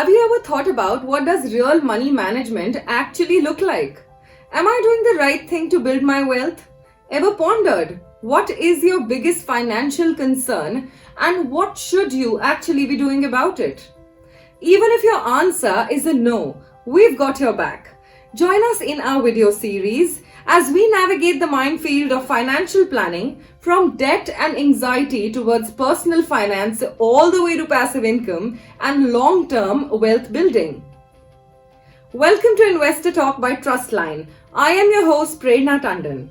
Have you ever thought about what does real money management actually look like? Am I doing the right thing to build my wealth? Ever pondered what is your biggest financial concern and what should you actually be doing about it? Even if your answer is a no, we've got your back. Join us in our video series as we navigate the minefield of financial planning from debt and anxiety towards personal finance all the way to passive income and long-term wealth building. Welcome to Investor Talk by Trustline. I am your host Prerna Tandon.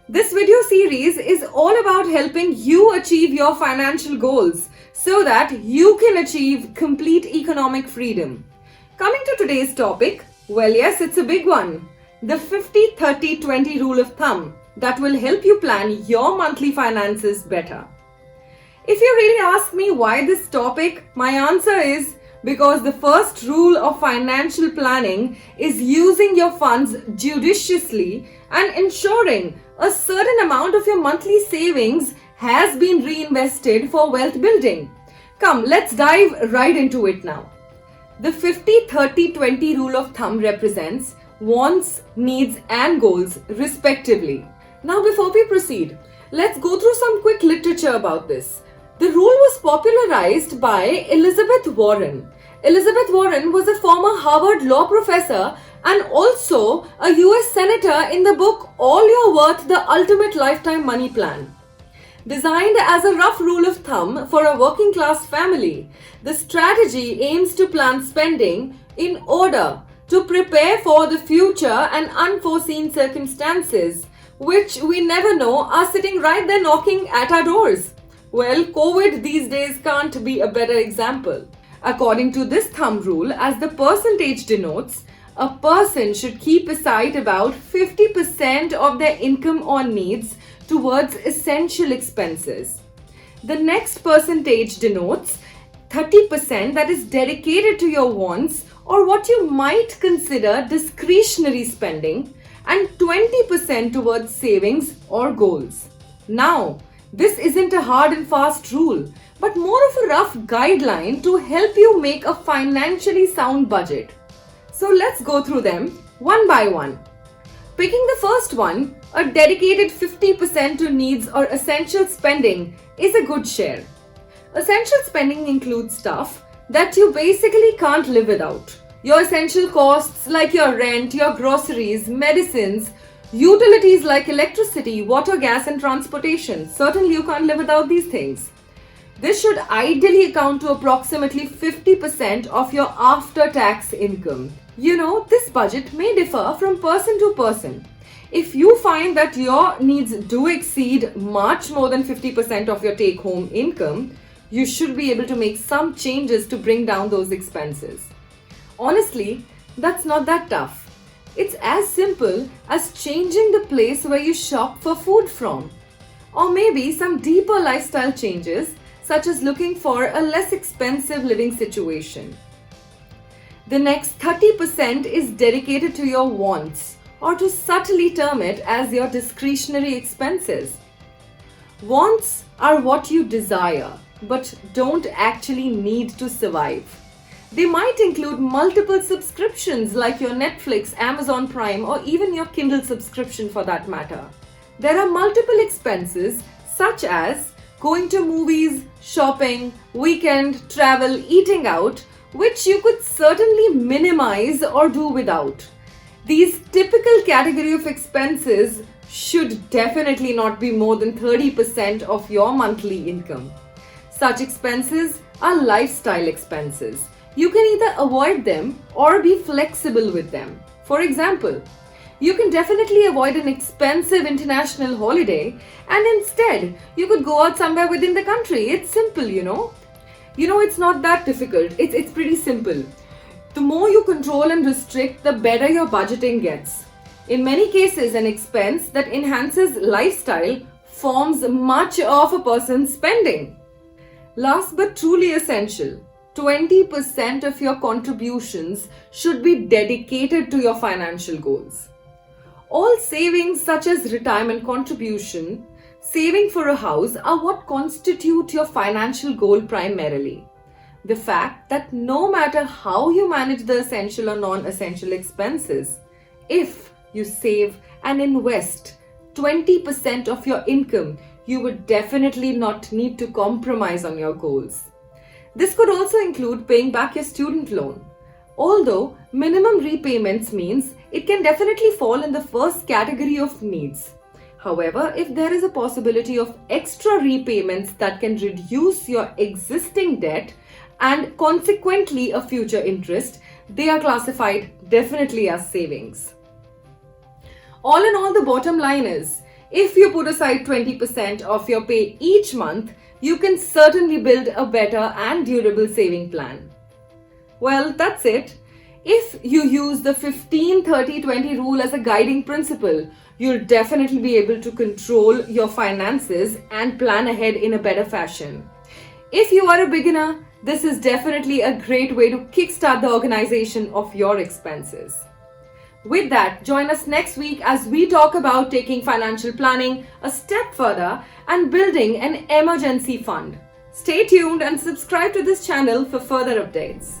This video series is all about helping you achieve your financial goals so that you can achieve complete economic freedom. Coming to today's topic, well, yes, it's a big one. The 50-30-20 rule of thumb that will help you plan your monthly finances better. If you really ask me why this topic, my answer is because the first rule of financial planning is using your funds judiciously and ensuring a certain amount of your monthly savings has been reinvested for wealth building. Come, let's dive right into it now. The 50-30-20 rule of thumb represents wants, needs and goals respectively. Now before we proceed, let's go through some quick literature about this. The rule was popularized by Elizabeth Warren. Elizabeth Warren was a former Harvard law professor and also a US senator in the book All You're Worth: The Ultimate Lifetime Money Plan. Designed as a rough rule of thumb for a working class family, the strategy aims to plan spending in order to prepare for the future and unforeseen circumstances, which we never know are sitting right there knocking at our doors. Well, COVID these days can't be a better example. According to this thumb rule, as the percentage denotes, a person should keep aside about 50% of their income or needs towards essential expenses. The next percentage denotes 30% that is dedicated to your wants or what you might consider discretionary spending, and 20% towards savings or goals. Now, this isn't a hard and fast rule, but more of a rough guideline to help you make a financially sound budget. So let's go through them one by one. Picking the first one, a dedicated 50% to needs or essential spending is a good share. Essential spending includes stuff that you basically can't live without. Your essential costs like your rent, your groceries, medicines, utilities like electricity, water, gas and transportation. Certainly you can't live without these things. This should ideally account to approximately 50% of your after-tax income. You know, this budget may differ from person to person. If you find that your needs do exceed much more than 50% of your take-home income, you should be able to make some changes to bring down those expenses. Honestly, that's not that tough. It's as simple as changing the place where you shop for food from. Or maybe some deeper lifestyle changes, such as looking for a less expensive living situation. The next 30% is dedicated to your wants, or to subtly term it as your discretionary expenses. Wants are what you desire, but don't actually need to survive. They might include multiple subscriptions like your Netflix, Amazon Prime, or even your Kindle subscription for that matter. There are multiple expenses such as going to movies, shopping, weekend, travel, eating out, which you could certainly minimize or do without. These typical category of expenses should definitely not be more than 30% of your monthly income. Such expenses are lifestyle expenses. You can either avoid them or be flexible with them. For example, you can definitely avoid an expensive international holiday and instead you could go out somewhere within the country. It's simple, you know. It's not that difficult. It's pretty simple. The more you control and restrict, the better your budgeting gets. In many cases, an expense that enhances lifestyle forms much of a person's spending. Last but truly essential, 20% of your contributions should be dedicated to your financial goals. All savings such as retirement contribution, saving for a house are what constitute your financial goal primarily. The fact that no matter how you manage the essential or non-essential expenses, if you save and invest 20% of your income, you would definitely not need to compromise on your goals. This could also include paying back your student loan. Although minimum repayments means it can definitely fall in the first category of needs. However, if there is a possibility of extra repayments that can reduce your existing debt and consequently a future interest, they are classified definitely as savings. All in all, the bottom line is, if you put aside 20% of your pay each month, you can certainly build a better and durable saving plan. Well, that's it. If you use the 15-30-20 rule as a guiding principle, you'll definitely be able to control your finances and plan ahead in a better fashion. If you are a beginner, this is definitely a great way to kickstart the organization of your expenses. With that, join us next week as we talk about taking financial planning a step further and building an emergency fund. Stay tuned and subscribe to this channel for further updates.